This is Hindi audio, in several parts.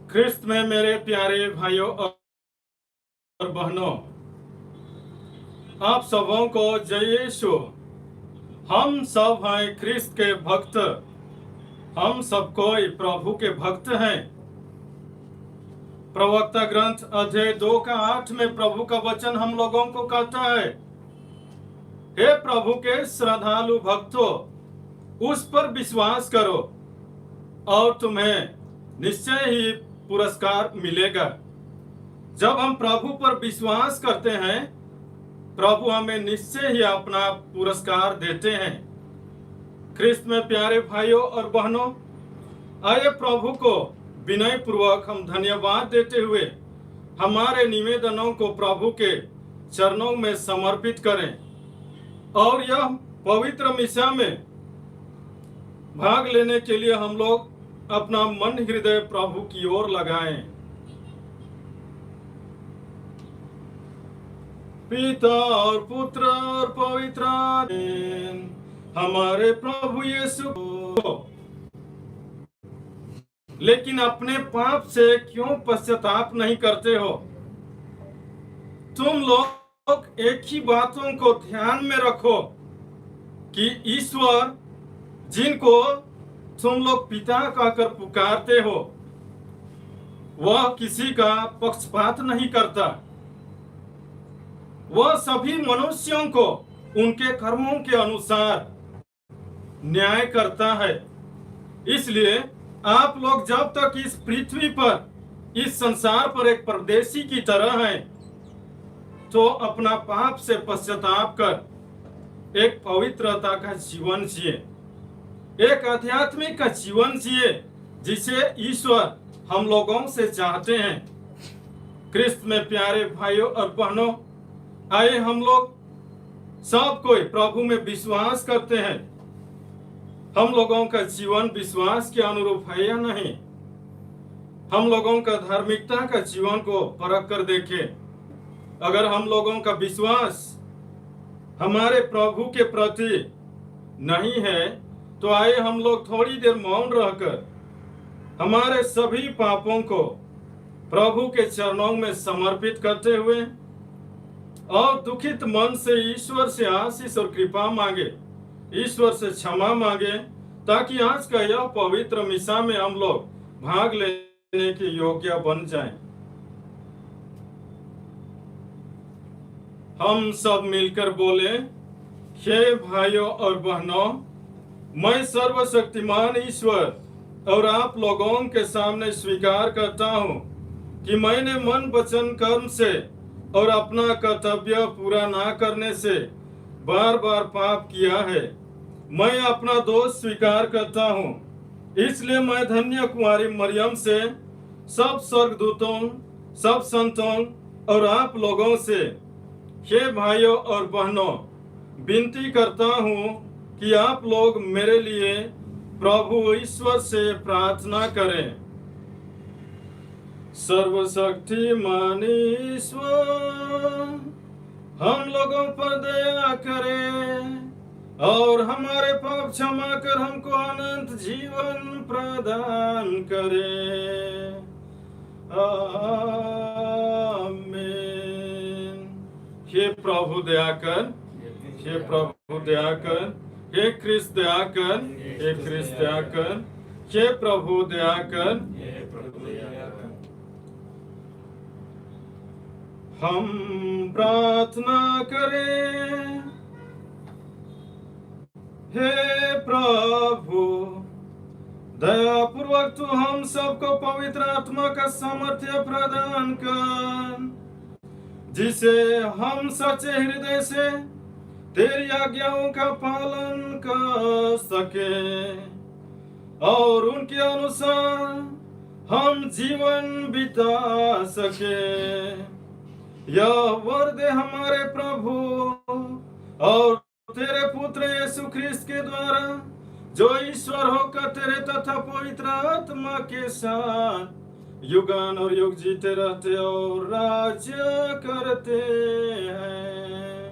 ख्रिस्त में मेरे प्यारे भाइयों और बहनों, आप सबों को जय यीशु। हम सब हैं ख्रिस्त के भक्त, हम सब कोई प्रभु के भक्त हैं। प्रवक्ता ग्रंथ अध्याय 2:8 में प्रभु का वचन हम लोगों को कहता है, हे प्रभु के श्रद्धालु भक्तों, उस पर विश्वास करो और तुम्हें निश्चय ही पुरस्कार मिलेगा। जब हम प्रभु पर विश्वास करते हैं, प्रभु हमें निश्चय ही अपना पुरस्कार देते हैं। ख्रिस्त में प्यारे भाइयों और बहनों, आइए प्रभु को विनय पूर्वक हम धन्यवाद देते हुए हमारे निवेदनों को प्रभु के चरणों में समर्पित करें और यह पवित्र मिशा में भाग लेने के लिए हम लोग अपना मन हृदय प्रभु की ओर लगाएं। पिता और पुत्र और पवित्र आत्मा हमारे प्रभु यीशु को, लेकिन अपने पाप से क्यों पश्चाताप नहीं करते हो? तुम लोग एक ही बातों को ध्यान में रखो कि ईश्वर जिनको तुम लोग पिता कहकर पुकारते हो, वह किसी का पक्षपात नहीं करता। वह सभी मनुष्यों को उनके कर्मों के अनुसार न्याय करता है। इसलिए आप लोग जब तक इस पृथ्वी पर, इस संसार पर एक परदेशी की तरह हैं, तो अपना पाप से पश्चाताप कर एक पवित्रता का जीवन जिए, एक आध्यात्मिक का जीवन जिए जिसे ईश्वर हम लोगों से चाहते हैं। ख्रिस्त में प्यारे भाइयों और बहनों, आइए हम लोग सब कोई प्रभु में विश्वास करते हैं। हम लोगों का जीवन विश्वास के अनुरूप है या नहीं? हम लोगों का धार्मिकता का जीवन को परख कर देखें। अगर हम लोगों का विश्वास हमारे प्रभु के प्रति नहीं है, तो आइए हम लोग थोड़ी देर मौन रहकर हमारे सभी पापों को प्रभु के चरणों में समर्पित करते हुए और दुखित मन से ईश्वर से आशीष और कृपा मांगे, ईश्वर से क्षमा मांगे, ताकि आज का यह पवित्र मिशा में हम लोग भाग लेने के योग्य बन जाएं। हम सब मिलकर बोले, हे भाइयों और बहनों, मैं सर्वशक्तिमान ईश्वर और आप लोगों के सामने स्वीकार करता हूं कि मैंने मन वचन कर्म से और अपना कर्तव्य पूरा ना करने से बार बार पाप किया है। मैं अपना दोष स्वीकार करता हूँ। इसलिए मैं धन्य कुमारी मरियम से, सब स्वर्गदूतों, सब संतों और आप लोगों से, हे भाइयों और बहनों, विनती करता हूँ कि आप लोग मेरे लिए प्रभु ईश्वर से प्रार्थना करें। सर्वशक्तिमान ईश्वर हम लोगों पर दया करे और हमारे पाप क्षमा कर हमको अनंत जीवन प्रदान करे। आमीन। हे प्रभु दया कर, हे प्रभु दया कर, हे क्रिस्त दया कर, हे क्रिस्त दया कर, हे प्रभु दया कर। हम प्रार्थना करें। हे प्रभु दयापूर्वक तू हम सबको पवित्र आत्मा का सामर्थ्य प्रदान कर, जिसे हम सच्चे हृदय से तेरी आज्ञाओं का पालन कर सके और उनके अनुसार हम जीवन बिता सके। यह वर दे हमारे प्रभु और तेरे पुत्र यीशु ख्रिस्त के द्वारा, जो ईश्वर होकर तेरे तथा पवित्र आत्मा के साथ युगान और युग जीते रहते और राज्य करते हैं।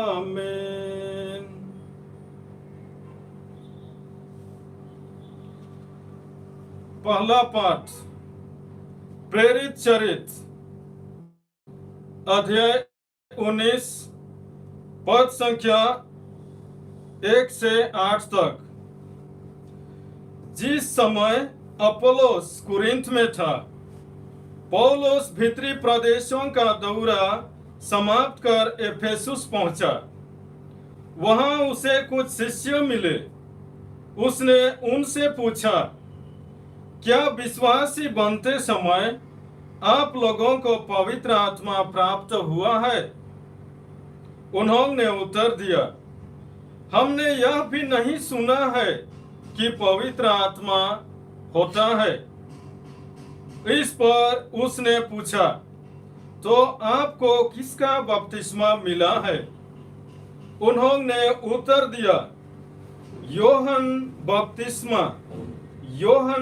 आमीन। पहला पाठ प्रेरित चरित्र अध्याय 19 पद संख्या 1 से 8 तक। जिस समय अपोलोस कुरिन्थ में था, पौलुस भीतरी प्रदेशों का दौरा समाप्त कर एफेसुस पहुंचा। वहां उसे कुछ शिष्य मिले। उसने उनसे पूछा, क्या विश्वासी बनते समय आप लोगों को पवित्र आत्मा प्राप्त हुआ है? उन्होंने उत्तर दिया, हमने यह भी नहीं सुना है कि पवित्र आत्मा होता है। इस पर उसने पूछा, तो आपको किसका बपतिस्मा मिला है? उन्होंने उत्तर दिया, योहन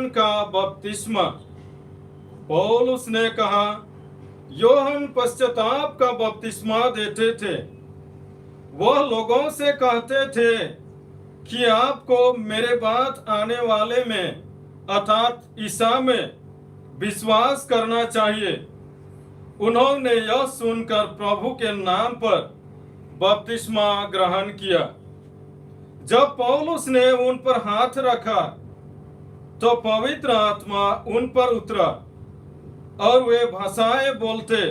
का बपतिस्मा। पौलुस ने कहा, योहन पश्चाताप का बपतिस्मा देते थे। वह लोगों से कहते थे कि आपको मेरे बाद आने वाले में अर्थात ईसा में विश्वास करना चाहिए। उन्होंने यह सुनकर प्रभु के नाम पर बपतिस्मा ग्रहण किया। जब पौलुस ने उन पर हाथ रखा तो पवित्र आत्मा उन पर उतरा और वे भाषाएं बोलते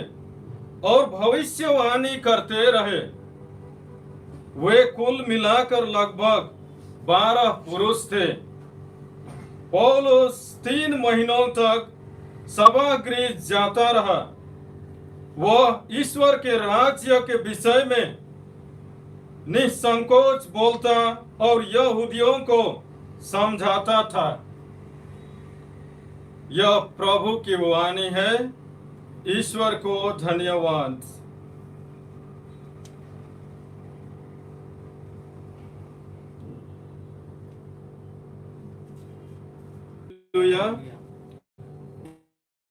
और भविष्यवाणी करते रहे। वे कुल मिलाकर लगभग 12 पुरुष थे। पौलुस 3 महीनों तक सभागृह जाता रहा। वह ईश्वर के राज्य के विषय में निसंकोच बोलता और यहूदियों को समझाता था। यह प्रभु की वाणी है। ईश्वर को धन्यवाद।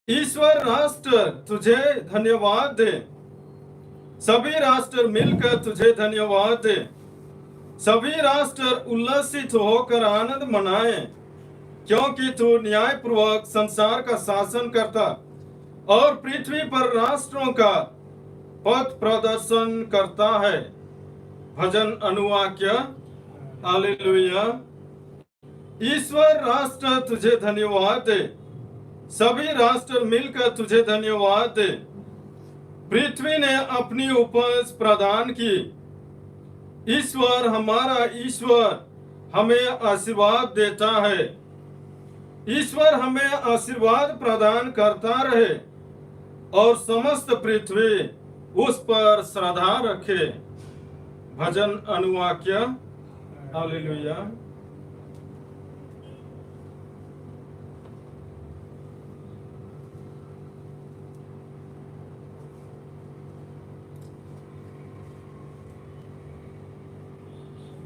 ईश्वर राष्ट्र तुझे धन्यवाद दे। सभी राष्ट्र मिलकर तुझे धन्यवाद दे। सभी राष्ट्र उल्लसित होकर आनंद मनाएं, क्योंकि तू न्यायपूर्वक संसार का शासन करता और पृथ्वी पर राष्ट्रों का पथ प्रदर्शन करता है। भजन अनुवाक्य। हालेलुया। ईश्वर राष्ट्र तुझे धन्यवाद दे। सभी राष्ट्र मिलकर तुझे धन्यवाद दे। पृथ्वी ने अपनी उपज प्रदान की। ईश्वर हमारा ईश्वर हमें आशीर्वाद देता है। ईश्वर हमें आशीर्वाद प्रदान करता रहे और समस्त पृथ्वी उस पर श्रद्धा रखे। भजन अनुवाक्य। हालेलुया।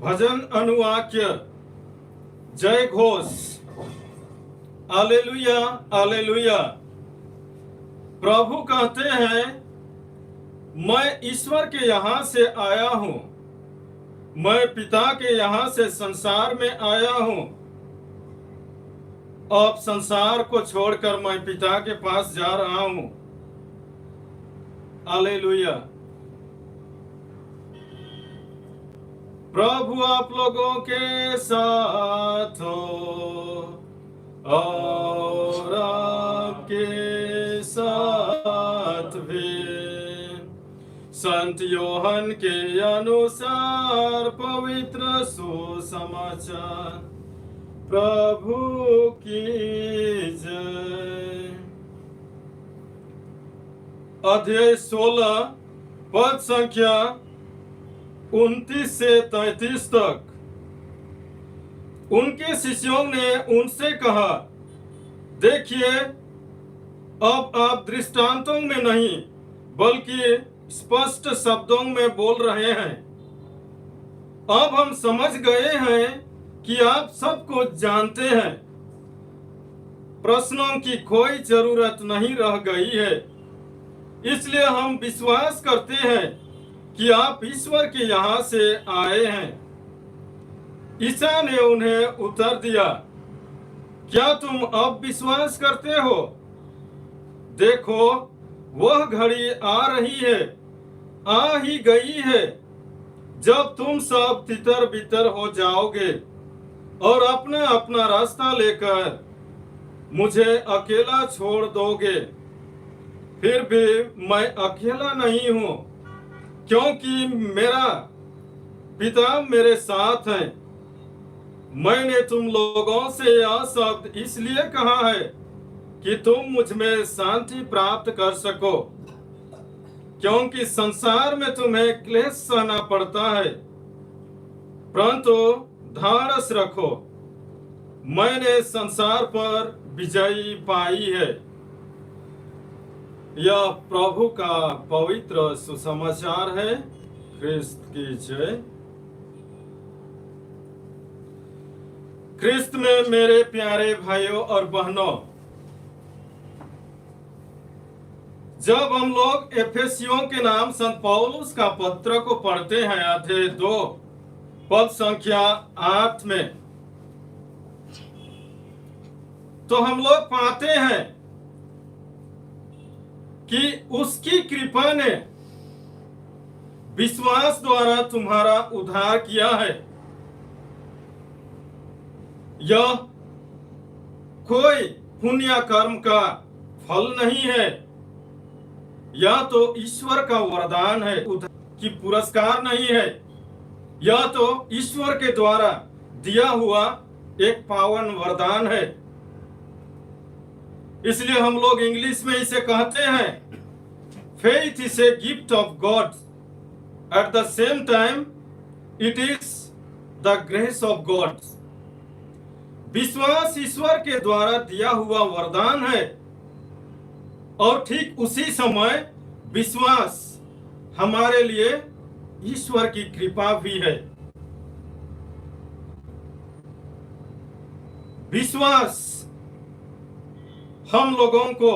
भजन अनुवाक्य। जय घोष। Hallelujah, hallelujah. प्रभु कहते हैं, मैं ईश्वर के यहां से आया हूं मैं पिता के यहाँ से संसार में आया हूँ। अब संसार को छोड़कर मैं पिता के पास जा रहा हूँ। हालेलुया। प्रभु आप लोगों के साथ हो और आपके साथ भी। संत योहन के अनुसार पवित्र सुसमाचार। प्रभु की जय। अध्याय 16 पद संख्या 29 से 33 तक। उनके शिष्यों ने उनसे कहा, देखिए, अब आप दृष्टांतों में नहीं बल्कि स्पष्ट शब्दों में बोल रहे हैं। अब हम समझ गए हैं कि आप सब कुछ जानते हैं। प्रश्नों की कोई जरूरत नहीं रह गई है। इसलिए हम विश्वास करते हैं कि आप ईश्वर के यहाँ से आए हैं। ईसा ने उन्हें उत्तर दिया, क्या तुम अब विश्वास करते हो? देखो, वह घड़ी आ रही है, आ ही गई है, जब तुम सब तितर बितर हो जाओगे और अपना अपना रास्ता लेकर मुझे अकेला छोड़ दोगे। फिर भी मैं अकेला नहीं हूँ, क्योंकि मेरा पिता मेरे साथ है। मैंने तुम लोगों से यह शब्द इसलिए कहा है कि तुम मुझ में शांति प्राप्त कर सको, क्योंकि संसार में तुम्हें क्लेश सहना पड़ता है, परंतु धारस रखो, मैंने संसार पर विजयी पाई है। यह प्रभु का पवित्र सुसमाचार है। ख्रिस्त की जय। ख्रिस्त में मेरे प्यारे भाइयों और बहनों, जब हम लोग एफेसियों के नाम संत पौलुस का पत्र को पढ़ते हैं अध्याय 2 पद संख्या 8 में, तो हम लोग पाते हैं कि उसकी कृपा ने विश्वास द्वारा तुम्हारा उद्धार किया है। यह कोई पुण्य कर्म का फल नहीं है, यह तो ईश्वर का वरदान है, कि पुरस्कार नहीं है। यह तो ईश्वर के द्वारा दिया हुआ एक पावन वरदान है। इसलिए हम लोग इंग्लिश में इसे कहते हैं, faith is a gift of God, at the same time it is the grace of God. विश्वास ईश्वर के द्वारा दिया हुआ वरदान है, और ठीक उसी समय विश्वास हमारे लिए ईश्वर की कृपा भी है। विश्वास हम लोगों को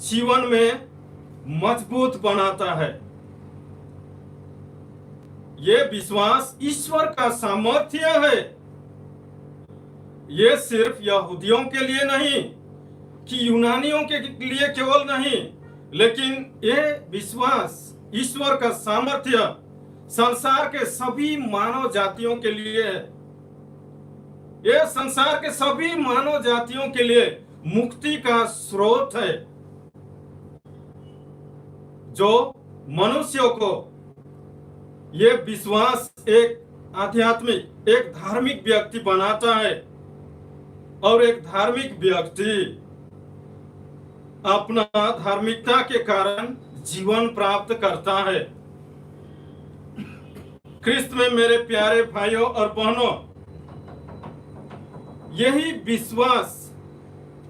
जीवन में मजबूत बनाता है। ये विश्वास ईश्वर का सामर्थ्य है। ये सिर्फ यहूदियों के लिए नहीं, कि यूनानियों के लिए केवल नहीं, लेकिन ये विश्वास ईश्वर का सामर्थ्य संसार के सभी मानव जातियों के लिए है। ये संसार के सभी मानव जातियों के लिए मुक्ति का स्रोत है, जो मनुष्यों को ये विश्वास एक आध्यात्मिक, एक धार्मिक व्यक्ति बनाता है, और एक धार्मिक व्यक्ति अपना धार्मिकता के कारण जीवन प्राप्त करता है। ख्रिस्त में मेरे प्यारे भाइयों और बहनों, यही विश्वास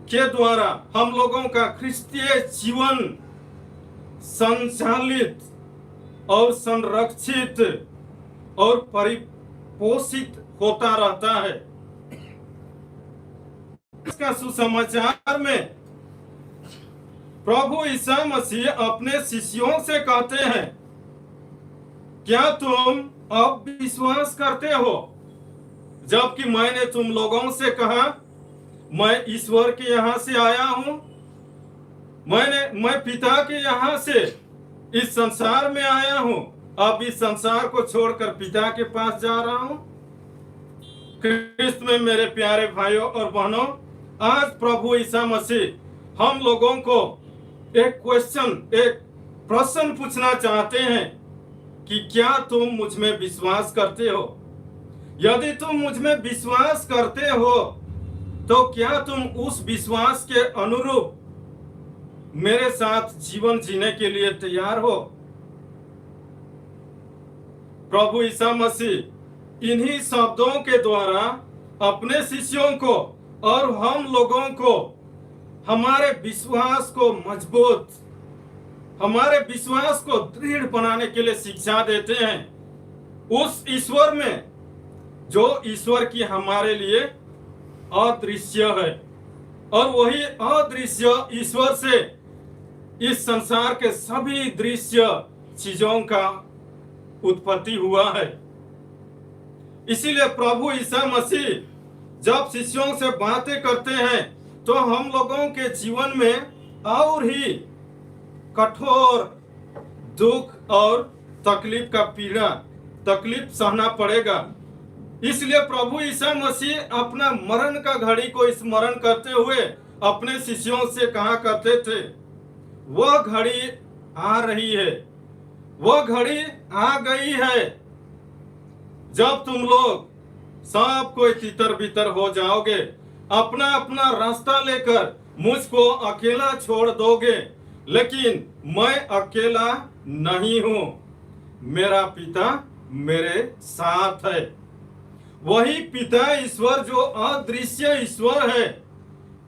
के द्वारा हम लोगों का ख्रिस्तीय जीवन संचालित और संरक्षित और परिपोषित होता रहता है। इसका सुसमाचार में प्रभु ईसा मसीह अपने शिष्यों से कहते हैं क्या तुम अब विश्वास करते हो, जबकि मैंने तुम लोगों से कहा मैं ईश्वर के यहाँ से आया हूं? मैं पिता के यहाँ से इस संसार में आया हूं, अब इस संसार को छोड़कर पिता के पास जा रहा हूं। क्रिस्त में मेरे प्यारे भाइयों और बहनों, आज प्रभु ईसा मसीह हम लोगों को एक प्रश्न पूछना चाहते हैं कि क्या तुम मुझ में विश्वास करते हो? यदि तुम मुझ में विश्वास करते हो तो क्या तुम उस विश्वास के अनुरूप मेरे साथ जीवन जीने के लिए तैयार हो? प्रभु ईसा मसीह इन्हीं शब्दों के द्वारा अपने शिष्यों को और हम लोगों को हमारे विश्वास को मजबूत, हमारे विश्वास को दृढ़ बनाने के लिए शिक्षा देते हैं, उस ईश्वर में जो ईश्वर की हमारे लिए अदृश्य है, और वही अदृश्य ईश्वर से इस संसार के सभी दृश्य चीजों का उत्पत्ति हुआ है। इसीलिए प्रभु ईसा मसीह जब शिष्यों से बातें करते हैं तो हम लोगों के जीवन में और ही कठोर दुख और तकलीफ सहना पड़ेगा। इसलिए प्रभु ईसा मसीह अपना मरण का घड़ी को स्मरण करते हुए अपने शिष्यों से कहा करते थे, वह घड़ी आ रही है, वह घड़ी आ गई है जब तुम लोग सब कोई तितर बितर हो जाओगे, अपना अपना रास्ता लेकर मुझको अकेला छोड़ दोगे, लेकिन मैं अकेला नहीं हूं, मेरा पिता मेरे साथ है। वही पिता ईश्वर जो अदृश्य ईश्वर है,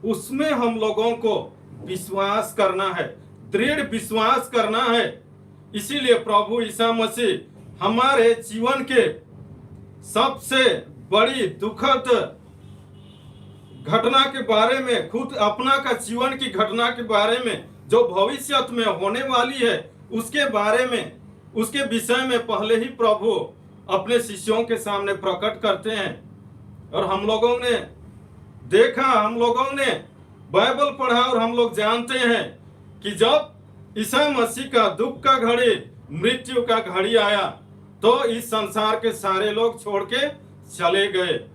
उसमें हम लोगों को विश्वास करना है, दृढ़ विश्वास करना है। इसीलिए प्रभु ईसा मसीह हमारे जीवन के सबसे बड़ी दुखद घटना के बारे में, खुद अपना का जीवन की घटना के बारे में जो भविष्य में होने वाली है, उसके बारे में, उसके विषय में पहले ही प्रभु अपने शिष्यों के सामने प्रकट करते हैं। और हम लोगों ने देखा, हम लोगों ने बाइबल पढ़ा और हम लोग जानते हैं कि जब ईसा मसीह का दुख का घड़ी, मृत्यु का घड़ी आया तो इस संसार के सारे लोग छोड़ के चले गए।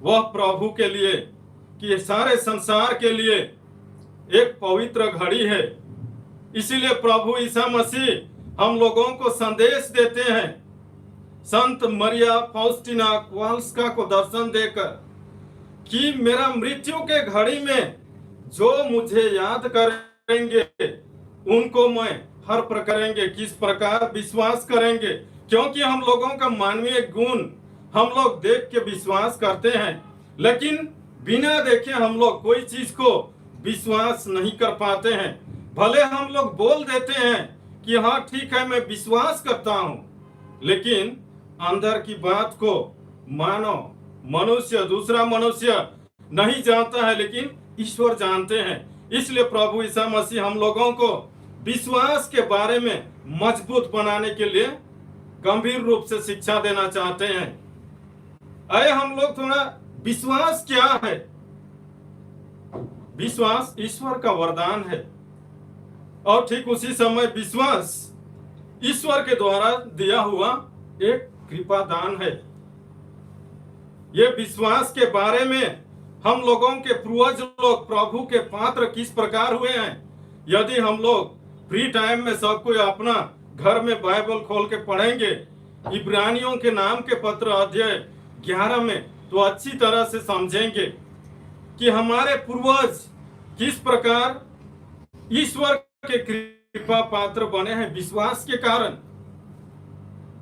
वह प्रभु के लिए, कि सारे संसार के लिए एक पवित्र घड़ी है। इसीलिए प्रभु ईसा मसीह हम लोगों को संदेश देते हैं, संत मरिया फाउस्टीना कोवाल्स्का को दर्शन देकर, कि मेरा मृत्यु के घड़ी में जो मुझे याद करेंगे उनको मैं हर प्रकार करेंगे, किस प्रकार विश्वास करेंगे, क्योंकि हम लोगों का मानवीय गुण हम लोग देख के विश्वास करते हैं, लेकिन बिना देखे हम लोग कोई चीज को विश्वास नहीं कर पाते हैं। भले हम लोग बोल देते हैं कि हाँ ठीक है मैं विश्वास करता हूं, लेकिन अंदर की बात को मानो मनुष्य, दूसरा मनुष्य नहीं जानता है, लेकिन ईश्वर जानते हैं। इसलिए प्रभु ईसा मसीह हम लोगों को विश्वास के बारे में मजबूत बनाने के लिए गंभीर रूप से शिक्षा देना चाहते हैं। आइए हम लोग थोड़ा, विश्वास क्या है? विश्वास ईश्वर का वरदान है, और ठीक उसी समय विश्वास ईश्वर के द्वारा दिया हुआ एक कृपा दान है। ये विश्वास के बारे में हम लोगों के पूर्वज लोग प्रभु के पात्र किस प्रकार हुए हैं, यदि हम लोग फ्री टाइम में सब कोई अपना घर में बाइबल खोल के पढ़ेंगे, इब्रानियों के नाम के पत्र अध्याय 11 में, तो अच्छी तरह से समझेंगे कि हमारे पूर्वज किस प्रकार ईश्वर के कृपा पात्र बने हैं। विश्वास के कारण,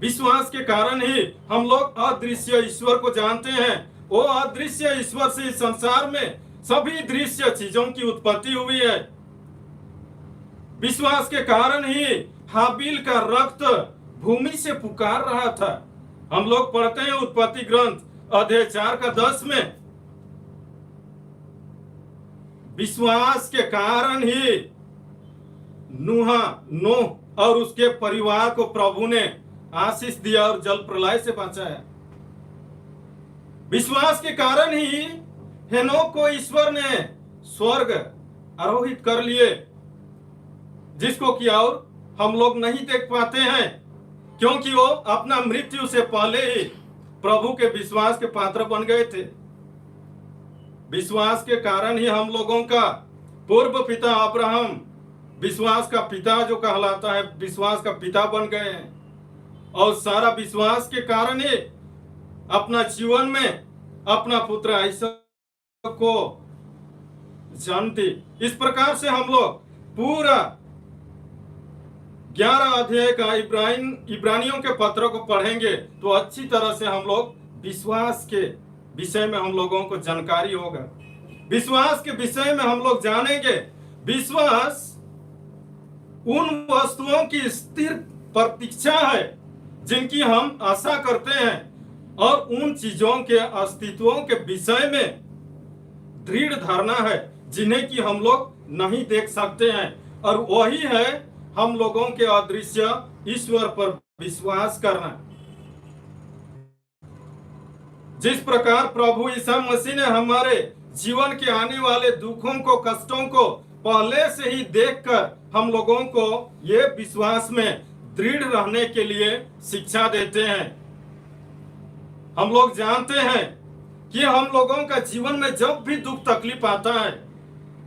विश्वास के कारण ही हम लोग अदृश्य ईश्वर को जानते हैं। वो अदृश्य ईश्वर से इस संसार में सभी दृश्य चीजों की उत्पत्ति हुई है। विश्वास के कारण ही हाबिल का रक्त भूमि से पुकार रहा था। हम लोग पढ़ते हैं उत्पत्ति ग्रंथ अध्याय 4 का 10 में, विश्वास के कारण ही नूह और उसके परिवार को प्रभु ने आशीष दिया और जल प्रलय से बचाया। विश्वास के कारण ही हेनोक को ईश्वर ने स्वर्ग आरोहित कर लिए, जिसको कि और हम लोग नहीं देख पाते हैं, क्योंकि वो अपना मृत्यु से पहले ही प्रभु के विश्वास के पात्र बन गए थे। विश्वास के कारण ही हम लोगों का पूर्व पिता अब्राहम विश्वास का पिता जो कहलाता है, विश्वास का पिता बन गए हैं। और सारा विश्वास के कारण ही अपना जीवन में अपना पुत्र आइसक को जानती। इस प्रकार से हम लोग पूरा 11 अध्याय का इब्रानियों के पत्रों को पढ़ेंगे तो अच्छी तरह से हम लोग विश्वास के विषय में हम लोगों को जानकारी होगा। विश्वास के विषय में हम लोग जानेंगे। विश्वास उन वस्तुओं की स्थिर प्रतीक्षा है जिनकी हम आशा करते हैं, और उन चीजों के अस्तित्वों के विषय में दृढ़ धारणा है जिन्हें कि हम लोग नहीं देख सकते हैं। और वही है हम लोगों के अदृश्य ईश्वर पर विश्वास करना। जिस प्रकार प्रभु ईसा मसीह ने हमारे जीवन के आने वाले दुखों को, कष्टों को पहले से ही देखकर हम लोगों को ये विश्वास में दृढ़ रहने के लिए शिक्षा देते हैं। हम लोग जानते हैं कि हम लोगों का जीवन में जब भी दुख तकलीफ आता है,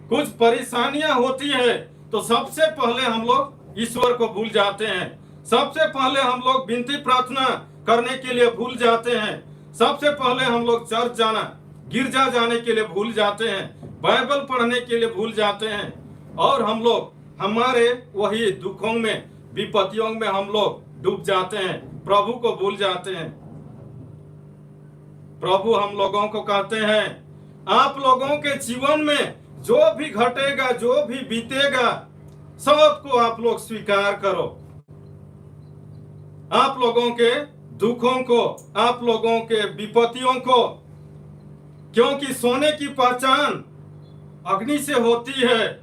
कुछ परेशानियां होती है, तो सबसे पहले हम लोग ईश्वर को भूल जाते हैं। सबसे पहले हम लोग विनती प्रार्थना करने के लिए भूल जाते हैं। सबसे पहले हम लोग चर्च जाना, गिरजा जाने के लिए भूल जाते हैं, बाइबल पढ़ने के लिए भूल जाते हैं, और हम लोग हमारे वही दुखों में, विपत्तियों में हम लोग डूब जाते हैं, प्रभु को भूल जाते हैं। प्रभु हम लोगों को कहते हैं, आप लोगों के जीवन में जो भी घटेगा, जो भी बीतेगा, सबको आप लोग स्वीकार करो। आप लोगों के दुखों को, आप लोगों के विपत्तियों को, क्योंकि सोने की पहचान अग्नि से होती है,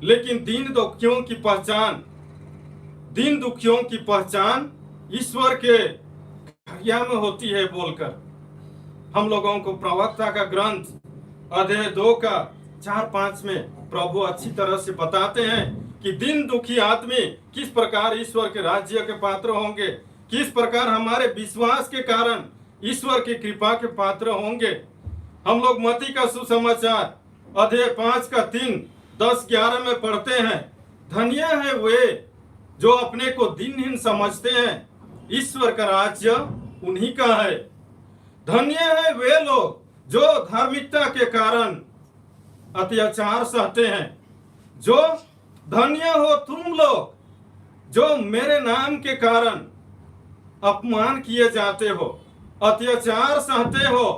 लेकिन दीन दुखियों की पहचान ईश्वर के घरिया में होती है बोलकर हम लोगों को प्रवक्ता का ग्रंथ अध्याय 2 का 4-5 में प्रभु अच्छी तरह से बताते हैं कि दिन दुखी आदमी किस प्रकार ईश्वर के राज्य के पात्र होंगे, किस प्रकार हमारे विश्वास के कारण ईश्वर की कृपा के पात्र होंगे। हम लोग मत्ती का सुसमाचार अध्याय 5 का 3, 10, 11 में पढ़ते हैं, धन्य है वे जो अपने को दिनहीन समझते हैं, ईश्वर का राज्य उन्हीं का है। धन्य है वे लोग जो धार्मिकता के कारण अत्याचार सहते हैं। जो धन्य हो तुम लोग जो मेरे नाम के कारण अपमान किए जाते हो, अत्याचार सहते हो।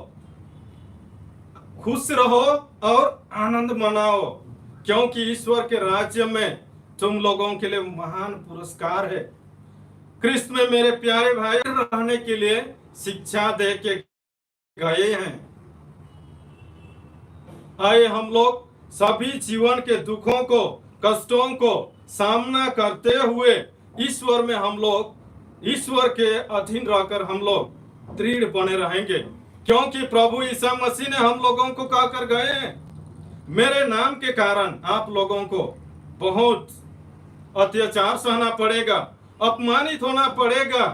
खुश रहो और आनंद मनाओ, क्योंकि ईश्वर के राज्य में तुम लोगों के लिए महान पुरस्कार है। क्रिस्त में मेरे प्यारे भाई रहने के लिए शिक्षा दे के गए हैं। आइए हम लोग सभी जीवन के दुखों को, कष्टों को सामना करते हुए ईश्वर में हम लोग, ईश्वर के अधीन रहकर हम लोग दृढ़ बने रहेंगे, क्योंकि प्रभु ईसा मसीह ने हम लोगों को कहकर गए हैं, मेरे नाम के कारण आप लोगों को बहुत अत्याचार सहना पड़ेगा, अपमानित होना पड़ेगा।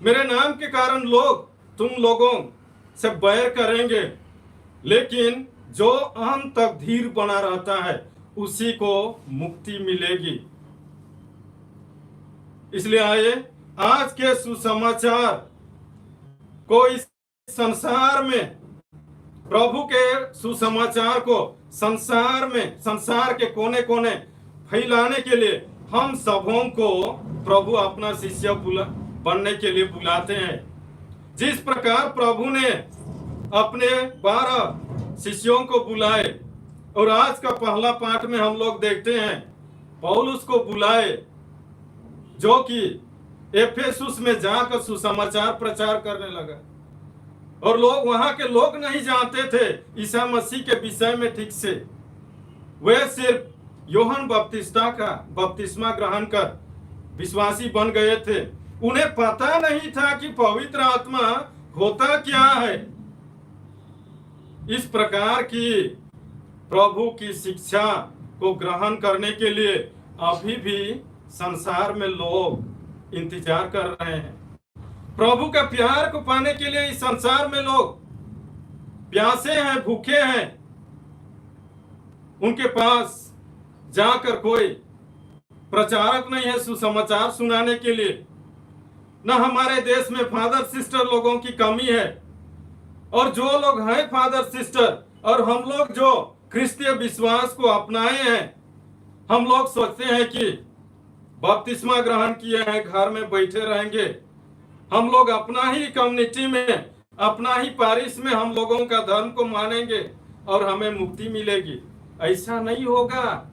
मेरे नाम के कारण लोग तुम लोगों से बैर करेंगे, लेकिन जो अंत तक धीर बना रहता है उसी को मुक्ति मिलेगी। इसलिए आइए आज के सुसमाचार को इस संसार में, प्रभु के सुसमाचार को संसार में, संसार के कोने कोने फैलाने के लिए हम सबों को प्रभु अपना शिष्य बनने के लिए बुलाते हैं। जिस प्रकार प्रभु ने अपने 12 शिष्यों को बुलाए, और आज का पहला पाठ में हम लोग देखते हैं पौलुस को बुलाए, जो कि एफेसुस में जाकर सुसमाचार प्रचार करने लगा, और लोग, वहां के लोग नहीं जानते थे ईसा मसीह के विषय में ठीक से। वे सिर्फ यूहन्ना बपतिस्मा का बपतिस्मा ग्रहण कर विश्वासी बन गए थे, उन्हें पता नहीं था कि पवित्र आत्मा होता क्या है। इस प्रकार की प्रभु की शिक्षा को ग्रहण करने के लिए अभी भी संसार में लोग इंतजार कर रहे हैं। प्रभु का प्यार को पाने के लिए इस संसार में लोग प्यासे हैं, भूखे हैं। उनके पास जाकर कोई प्रचारक नहीं है सुसमाचार सुनाने के लिए। न हमारे देश में फादर सिस्टर लोगों की कमी है, और जो लोग हैं फादर सिस्टर और हम लोग जो क्रिस्तीय विश्वास को अपनाए हैं, हम लोग सोचते हैं कि बपतिस्मा ग्रहण किए हैं, घर में बैठे रहेंगे, हम लोग अपना ही कम्युनिटी में, अपना ही पारिश में हम लोगों का धर्म को मानेंगे और हमें मुक्ति मिलेगी। ऐसा नहीं होगा।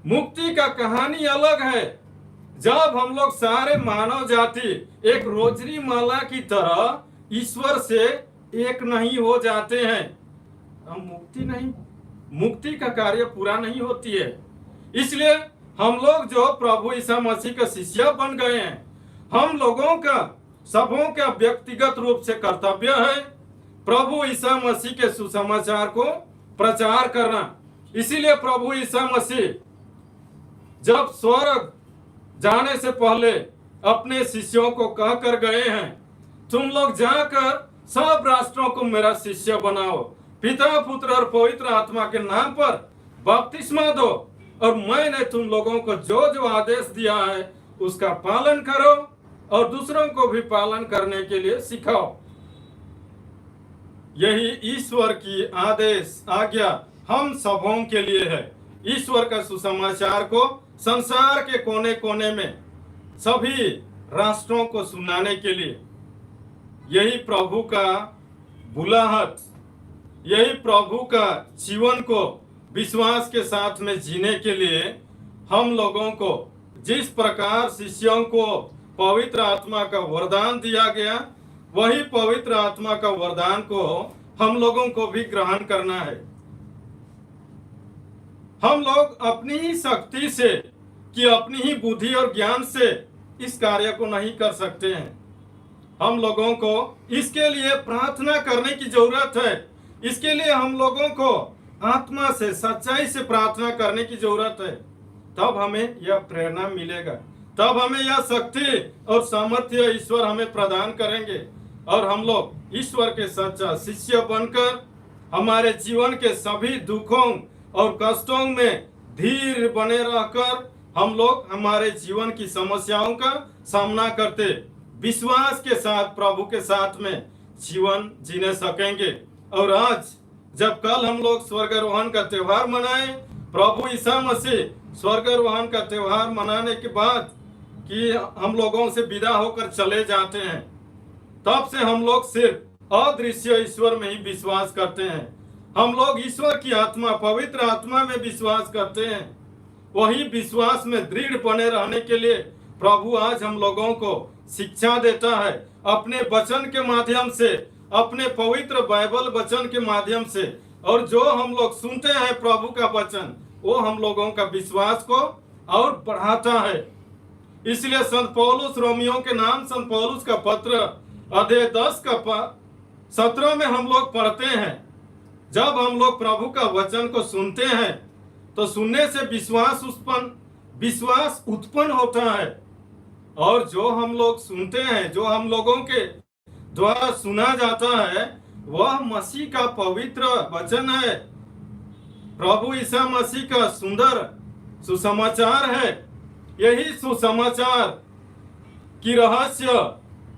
मुक्ति का कहानी अलग है। जब हम लोग सारे मानव जाति एक रोजरी माला की तरह ईश्वर से एक नहीं हो जाते हैं, हम मुक्ति का कार्य पूरा नहीं होती है। इसलिए हम लोग जो प्रभु ईसा मसीह का शिष्य बन गए हैं, हम लोगों का सबों का व्यक्तिगत रूप से कर्तव्य है प्रभु ईसा मसीह के सुसमाचार को प्रचार करना। इसीलिए प्रभु ईसा मसीह जब स्वर्ग जाने से पहले अपने शिष्यों को कहकर गए हैं, तुम लोग जाकर सब राष्ट्रों को मेरा शिष्य बनाओ, पिता पुत्र और पवित्र आत्मा के नाम पर बपतिस्मा दो, और मैंने तुम लोगों को जो जो आदेश दिया है उसका पालन करो और दूसरों को भी पालन करने के लिए सिखाओ। यही ईश्वर की आदेश आज्ञा हम सबों के लिए है। ईश्वर का सुसमाचार को संसार के कोने कोने में सभी राष्ट्रों को सुनाने के लिए, यही प्रभु का बुलाहट, यही प्रभु का जीवन को विश्वास के साथ में जीने के लिए हम लोगों को जिस प्रकार शिष्यों को पवित्र आत्मा का वरदान दिया गया, वही पवित्र आत्मा का वरदान को हम लोगों को भी ग्रहण करना है। हम लोग अपनी ही शक्ति से कि अपनी ही बुद्धि और ज्ञान से इस कार्य को नहीं कर सकते हैं। हम लोगों को इसके लिए प्रार्थना करने की जरूरत है। इसके लिए हम लोगों को आत्मा से, सच्चाई से प्रार्थना करने की जरूरत है। तब हमें यह प्रेरणा मिलेगा, तब हमें यह शक्ति और सामर्थ्य ईश्वर हमें प्रदान करेंगे, और हम लोग ईश्वर के सच्चा शिष्य बनकर हमारे जीवन के सभी दुखों और कष्टों में धीर बने रहकर हम लोग हमारे जीवन की समस्याओं का सामना करते विश्वास के साथ प्रभु के साथ में जीवन जीने सकेंगे। और आज जब कल हम लोग स्वर्गारोहण का त्योहार मनाए, प्रभु ईसा मसीह स्वर्गारोहण का त्योहार मनाने के बाद कि हम लोगों से विदा होकर चले जाते हैं, तब से हम लोग सिर्फ अदृश्य ईश्वर में ही विश्वास करते हैं। हम लोग ईश्वर की आत्मा, पवित्र आत्मा में विश्वास करते हैं। वही विश्वास में दृढ़ बने रहने के लिए प्रभु आज हम लोगों को शिक्षा देता है, अपने वचन के माध्यम से, अपने पवित्र बाइबल वचन के माध्यम से। और जो हम लोग सुनते हैं प्रभु का वचन, वो हम लोगों का विश्वास को और बढ़ाता है। इसलिए संत पौलुस रोमियों के नाम संत पौलुस का पत्र अध्याय 10 का 17 में हम लोग पढ़ते हैं, जब हम लोग प्रभु का वचन को सुनते हैं तो सुनने से विश्वास उत्पन्न होता है। और जो हम लोग सुनते हैं, जो हम लोगों के द्वारा सुना जाता है, वह मसीह का पवित्र वचन है, प्रभु ईसा मसीह का सुंदर सुसमाचार है। यही सुसमाचार की रहस्य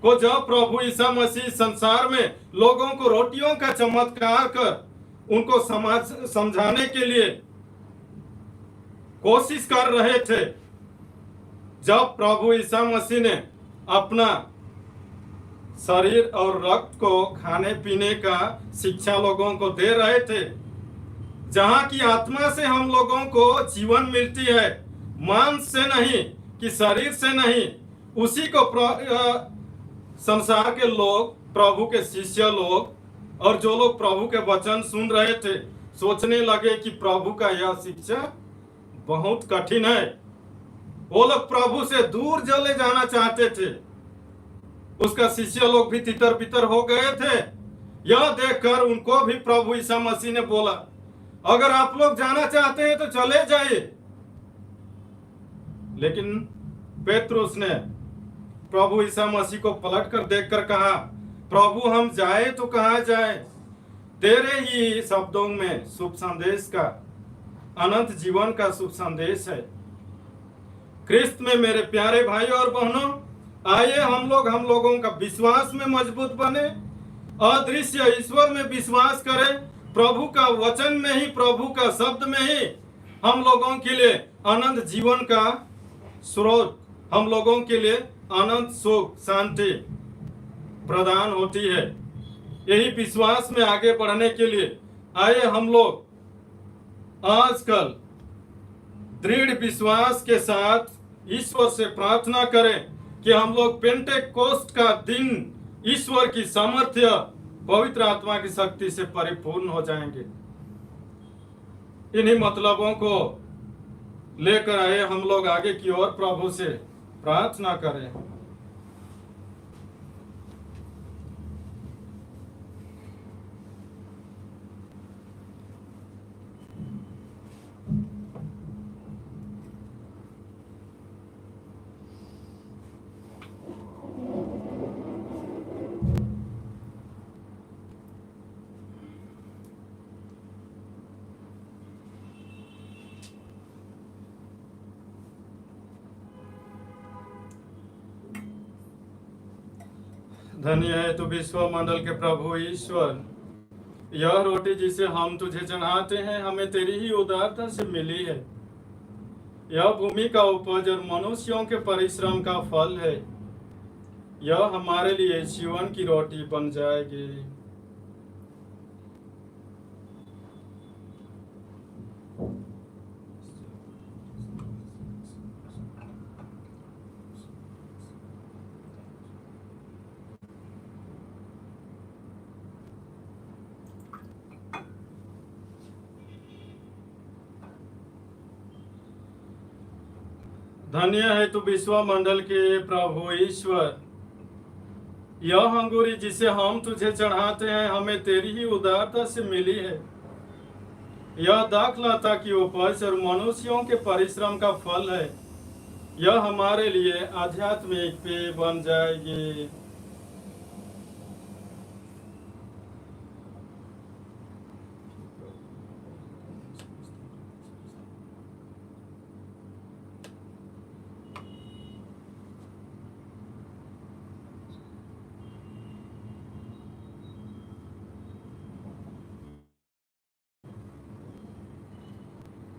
को जब प्रभु ईसा मसीह संसार में लोगों को रोटियों का चमत्कार कर उनको समझाने के लिए कोशिश कर रहे थे, जब प्रभु ईसा मसीह ने अपना शरीर और रक्त को खाने पीने का शिक्षा लोगों को दे रहे थे, जहां की आत्मा से हम लोगों को जीवन मिलती है, मांस से नहीं कि शरीर से नहीं। उसी को संसार के लोग, प्रभु के शिष्य लोग और जो लोग प्रभु के वचन सुन रहे थे, सोचने लगे कि प्रभु का यह शिक्षा बहुत कठिन है, वो लोग प्रभु से दूर चले जाना चाहते थे। उसका शिष्य लोग भी तितर बितर हो गए थे। यह देखकर उनको भी प्रभु ईसा मसीह ने बोला, अगर आप लोग जाना चाहते हैं तो चले जाइए। लेकिन पेत्रुस ने प्रभु ईसा मसीह को पलट कर देखकर कहा, प्रभु हम जाए तो कहाँ जाए? तेरे ही शब्दों में शुभ संदेश का, अनंत जीवन का शुभ संदेश है। क्रिस्त में मेरे प्यारे भाई और बहनों, आइए हम लोगों का विश्वास में मजबूत बने, अदृश्य ईश्वर में विश्वास करें। प्रभु का वचन में ही, प्रभु का शब्द में ही हम लोगों के लिए अनंत जीवन का स्रोत, हम लोगों के लिए अनंत सुख शांति प्रदान होती है। यही विश्वास में आगे बढ़ने के लिए आइए हम लोग आजकल दृढ़ विश्वास के साथ ईश्वर से प्रार्थना करें कि हम लोग पेंटेकोस्ट का दिन ईश्वर की सामर्थ्य, पवित्र आत्मा की शक्ति से परिपूर्ण हो जाएंगे। इन्हीं मतलबों को लेकर आए हम लोग आगे की ओर प्रभु से प्रार्थना करें। धन्य है तू विश्व मंडल के प्रभु ईश्वर, यह रोटी जिसे हम तुझे चढ़ाते हैं हमें तेरी ही उदारता से मिली है। यह भूमि का उपज और मनुष्यों के परिश्रम का फल है। यह हमारे लिए जीवन की रोटी बन जाएगी। धन्य है तू विश्व मंडल के प्रभु ईश्वर, यह अंगूरी जिसे हम तुझे चढ़ाते हैं हमें तेरी ही उदारता से मिली है। यह दाखलता की उपज और मनुष्यों के परिश्रम का फल है। यह हमारे लिए आध्यात्मिक पेय बन जाएगी।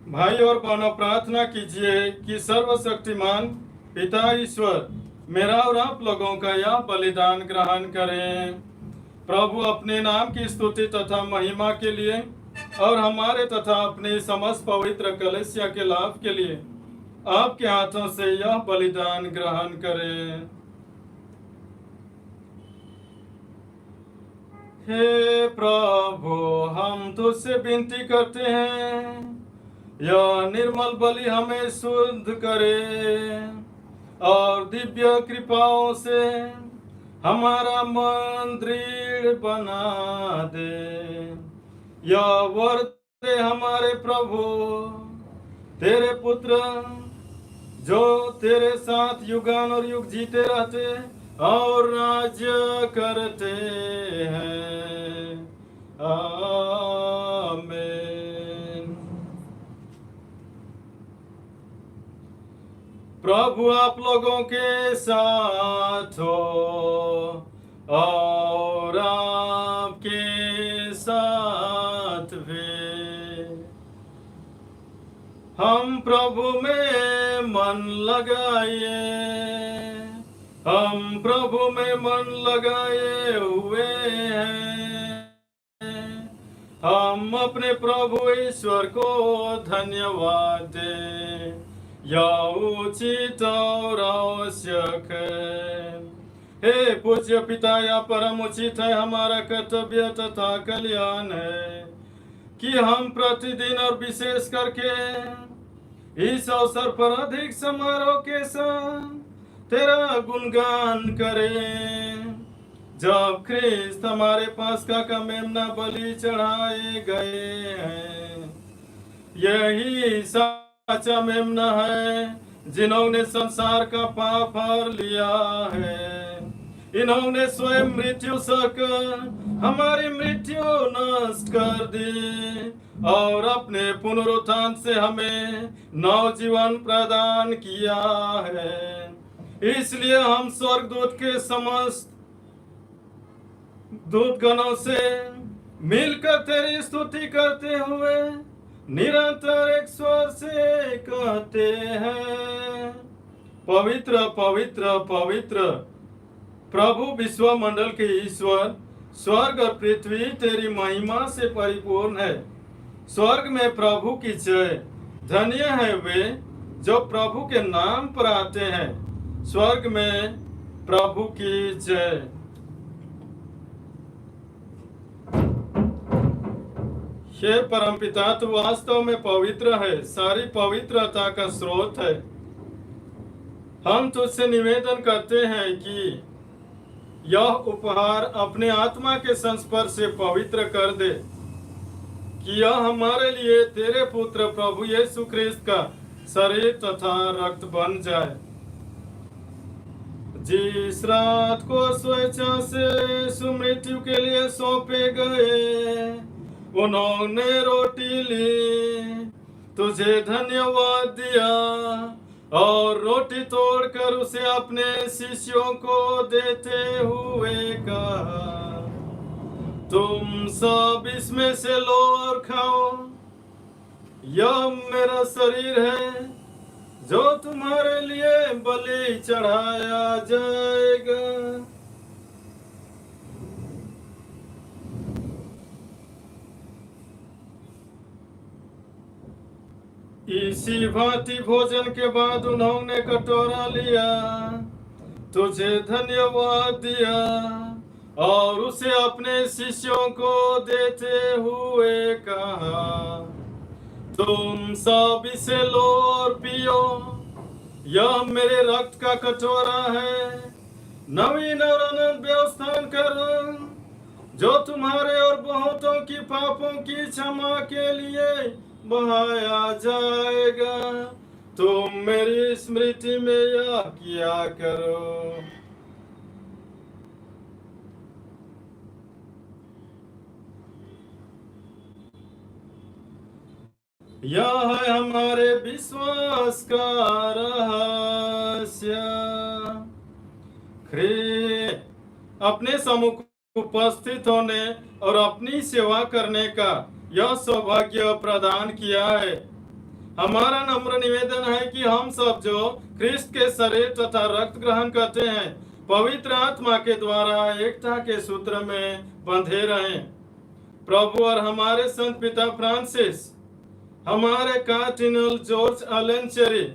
भाई और बहनों, प्रार्थना कीजिए कि सर्वशक्तिमान पिता ईश्वर मेरा और आप लोगों का यह बलिदान ग्रहण करें। प्रभु अपने नाम की स्तुति तथा महिमा के लिए और हमारे तथा अपने समस्त पवित्र कलीसिया के लाभ के लिए आपके हाथों से यह बलिदान ग्रहण करें। हे प्रभु, हम तुझसे विनती करते हैं, यह निर्मल बलि हमें शुद्ध करे और दिव्य कृपाओं से हमारा मन दृढ़ बना दे। यह वर दे हमारे प्रभु, तेरे पुत्र जो तेरे साथ युगान और युग जीते रहते और राज्य करते हैं। आमीन। प्रभु आप लोगों के साथ हो और आपके साथ भी। हम प्रभु में मन लगाए, हम प्रभु में मन लगाए हुए हैं। हम अपने प्रभु ईश्वर को धन्यवाद दें, यह उचित और आवश्यक है। हे पूज्य पिता, यह परम उचित है, हमारा कर्तव्य तथा कल्याण है कि हम प्रतिदिन और विशेष करके इस अवसर पर अधिक समारोह के साथ तेरा गुणगान करें। जब ख्रिस्त हमारे पास्का का मेमना बलि चढ़ाए गए हैं, यही सच्चा मेमना है जिन्होंने संसार का पाप हर लिया है। इन्होंने स्वयं मृत्यु सहकर हमारी मृत्यु नष्ट कर दी और अपने पुनरुत्थान से हमें नवजीवन प्रदान किया है। इसलिए हम स्वर्गदूत के समस्त दूतगणों से मिलकर तेरी स्तुति करते हुए निरंतर एक स्वर से कहते हैं, पवित्र पवित्र पवित्र प्रभु विश्वमंडल के ईश्वर, स्वर्ग और पृथ्वी तेरी महिमा से परिपूर्ण है। स्वर्ग में प्रभु की जय। धन्य है वे जो प्रभु के नाम पर आते हैं। स्वर्ग में प्रभु की जय। हे परमपिता, तू वास्तव में पवित्र है, सारी पवित्रता का स्रोत है। हम तुझसे निवेदन करते हैं कि यह उपहार अपने आत्मा के संस्पर्श से पवित्र कर दे, कि यह हमारे लिए तेरे पुत्र प्रभु यीशु ख्रिस्त का शरीर तथा रक्त बन जाए। जिस रात को स्वेच्छा से सुमृत्यु के लिए सौंपे गए, उन्होंने रोटी ली, तुझे धन्यवाद दिया और रोटी तोड़कर उसे अपने शिष्यों को देते हुए कहा, तुम सब इसमें से लो और खाओ। यह मेरा शरीर है जो तुम्हारे लिए बलि चढ़ाया जाएगा। इसी भांति भोजन के बाद उन्होंने कटोरा लिया, तुझे धन्यवाद दिया और उसे अपने शिष्यों को देते हुए कहा, तुम सब इसे लो और पियो। यह मेरे रक्त का कटोरा है, नवीन और अनंत व्यवस्थान का रंग, जो तुम्हारे और बहुतों की पापों की क्षमा के लिए बहाया जाएगा। तुम मेरी स्मृति में यह किया करो। यह है हमारे विश्वास का रहस्य। अपने सम्मुख उपस्थित होने और अपनी सेवा करने का यह सौभाग्य प्रदान किया है। हमारा नम्र निवेदन है कि हम सब जो ख्रिस्त के शरीर तथा रक्त ग्रहण करते हैं, पवित्र आत्मा के द्वारा एकता के सूत्र में बंधे रहें। प्रभु और हमारे संत पिता फ्रांसिस, हमारे कार्डिनल जॉर्ज अलेनचेरी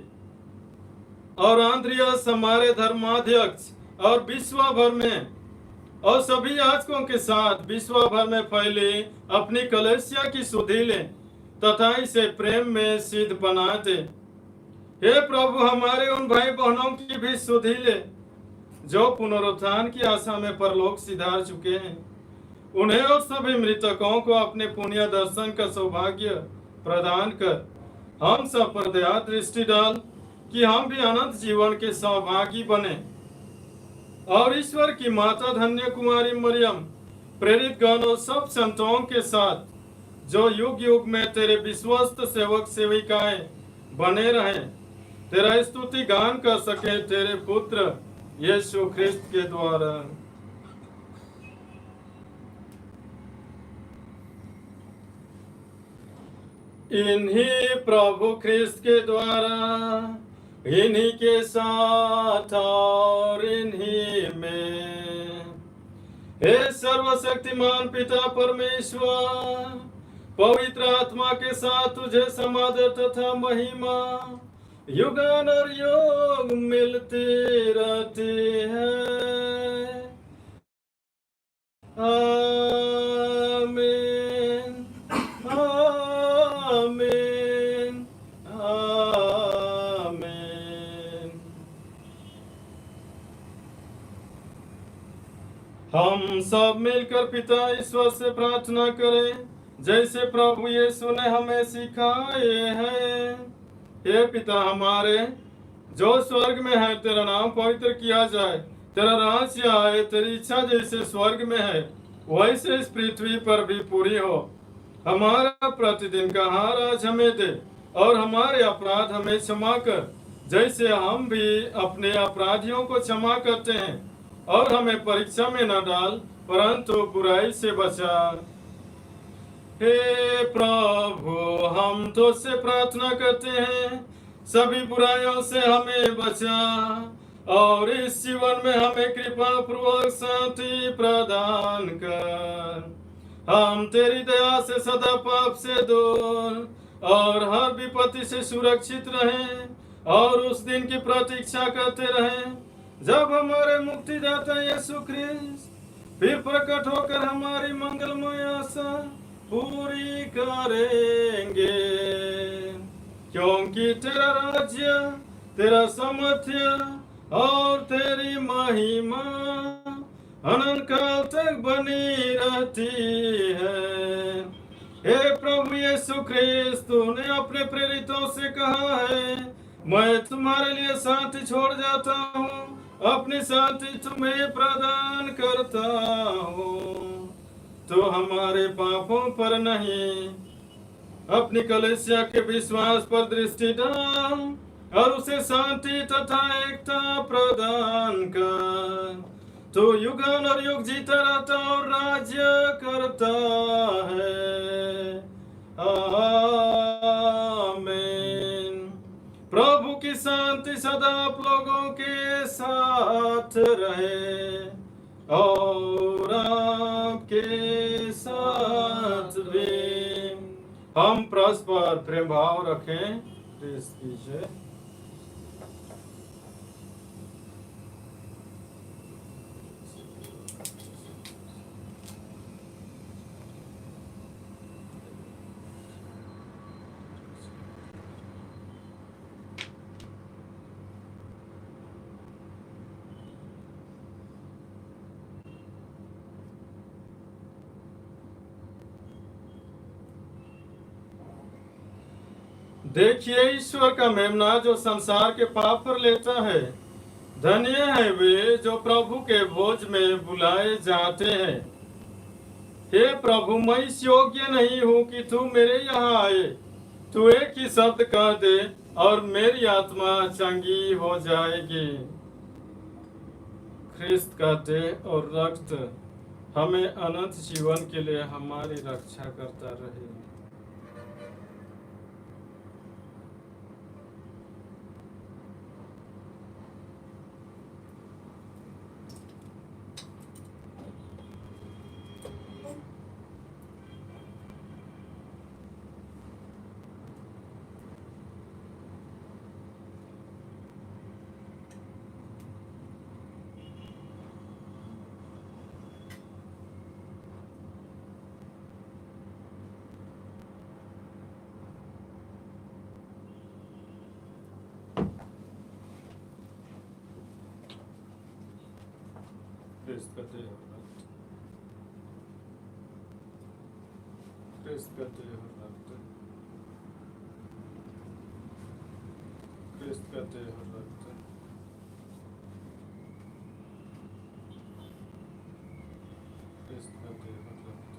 और आंद्रियास हमारे धर्माध्यक्ष और विश्व भर में और सभी याजकों के साथ विश्व भर में फैली अपनी कलीसिया की सुधि लें तथा इसे प्रेम में सिद्ध बना दे। हे प्रभु, हमारे उन भाई बहनों की भी सुधि ले जो पुनरुत्थान की आशा में परलोक सिधार चुके हैं। उन्हें और सभी मृतकों को अपने पुण्य दर्शन का सौभाग्य प्रदान कर हम सब पर दया दृष्टि डाल कि हम भी अनंत जीवन के सौभागी बने और ईश्वर की माता धन्य कुमारी मरियम, प्रेरित गण और सब संतों के साथ जो युग युग में तेरे विश्वस्त सेवक सेविकाएं बने रहें, तेरा स्तुति गान कर सके तेरे पुत्र यीशु ख्रिस्त के द्वारा। इन्हीं प्रभु ख्रिस्त के द्वारा, इन्हीं के साथ और इन्हीं में, हे सर्वशक्तिमान पिता परमेश्वर, पवित्र आत्मा के साथ तुझे समादर तथा महिमा युगान और योग मिलते रहते हैं। आमीन, आमीन, आमीन। हम सब मिलकर पिता ईश्वर से प्रार्थना करें जैसे प्रभु यीशु ने हमें सिखाए हैं। हे पिता हमारे जो स्वर्ग में है, तेरा नाम पवित्र किया जाए, तेरा राज्य आए, तेरी इच्छा जैसे स्वर्ग में है वैसे इस पृथ्वी पर भी पूरी हो। हमारा प्रतिदिन का आहार आज हमें दे और हमारे अपराध हमें क्षमा कर जैसे हम भी अपने अपराधियों को क्षमा करते हैं, और हमें परीक्षा में न डाल परंतु बुराई से बचा। हे प्रभु हम तो से प्रार्थना करते हैं, सभी बुराइयों से हमें बचा और इस जीवन में हमें कृपा पूर्वक शांति प्रदान कर। हम तेरी दया से सदा पाप से दूर और हर विपत्ति से सुरक्षित रहें और उस दिन की प्रतीक्षा करते रहें जब हमारे मुक्तिदाता यीशु ख्रिस्त फिर प्रकट होकर हमारी मंगलमय आशा पूरी करेंगे। क्योंकि तेरा राज्य, तेरा सामर्थ्य और तेरी महिमा अनंत काल तक बनी रहती है। हे प्रभु यीशु ख्रिस्त, तूने अपने प्रेरितों से कहा है, मैं तुम्हारे लिए शांति छोड़ जाता हूँ, अपनी शांति तुम्हें प्रदान करता हूँ। तो हमारे पापों पर नहीं, अपनी कलीसिया के विश्वास पर दृष्टि डाल और उसे शांति तथा एकता प्रदान कर। तो युगान और युग जीता रहता और राज्य करता है। आमीन। प्रभु की शांति सदा आप लोगों के साथ रहे और आपके साथ भी। हम परस्पर प्रेम भाव रखें। प्लीज कीजिए। देखिए ईश्वर का मेमना जो संसार के पाप पर लेता है। धन्य है वे जो प्रभु के भोज में बुलाए जाते हैं। हे प्रभु, मैं इस योग्य नहीं हूँ कि तू मेरे यहाँ आए। तू एक ही शब्द कह दे और मेरी आत्मा चंगी हो जाएगी। ख्रिस्त का देह और रक्त हमें अनंत जीवन के लिए हमारी रक्षा करता रहे। ख्रिस्त का देह और रक्त, ख्रिस्त का देह और रक्त, ख्रिस्त का देह और रक्त, ख्रिस्त का देह और रक्त।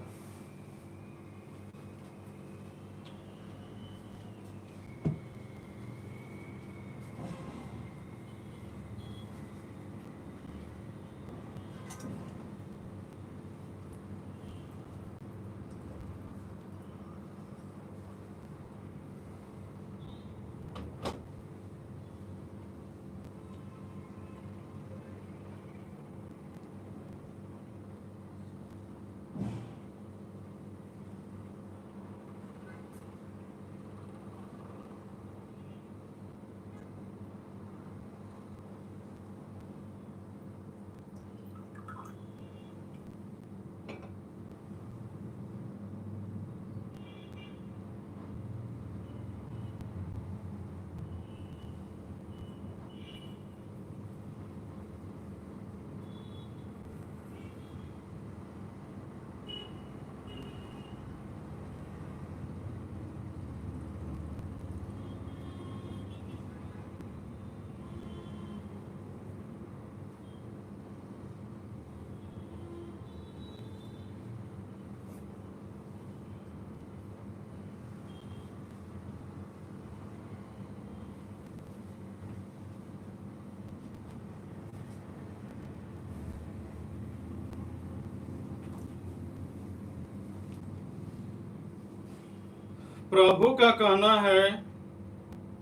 प्रभु का कहना है,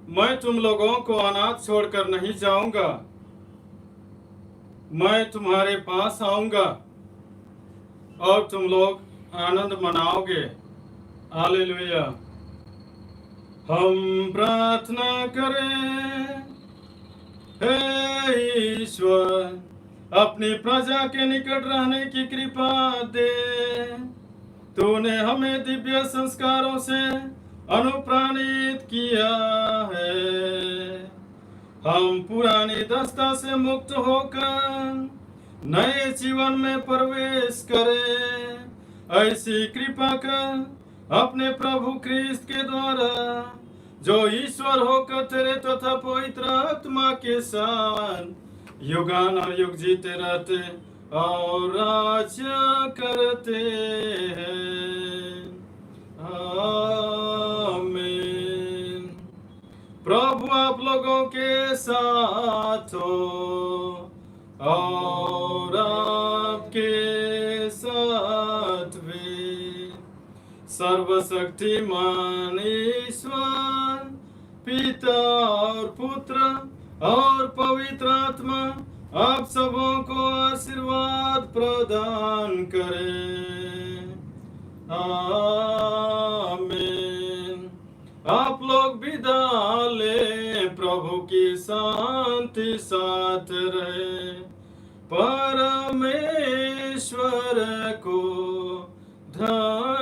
मैं तुम लोगों को अनाथ छोड़कर नहीं जाऊंगा, मैं तुम्हारे पास आऊंगा और तुम लोग आनंद मनाओगे। हालेलुया। हम प्रार्थना करें। हे ईश्वर, अपनी प्रजा के निकट रहने की कृपा दे। तूने हमें दिव्य संस्कारों से अनुप्राणित किया है। हम पुरानी दशा से मुक्त होकर नए जीवन में प्रवेश करें। ऐसी कृपा कर अपने प्रभु क्रिस्त के द्वारा, जो ईश्वर होकर तेरे तथा पवित्र आत्मा के साथ युगान और युग जीते रहते और राज्य करते हैं। आमीन। प्रभु आप लोगों के साथ हो और आपके साथ भी। सर्वशक्तिमान ईश्वर पिता और पुत्र और पवित्र आत्मा आप सबों को आशीर्वाद प्रदान करे। आमीन। आप लोग विदा ले। प्रभु की शांति साथ रहे। परमेश्वर को धन्यवाद।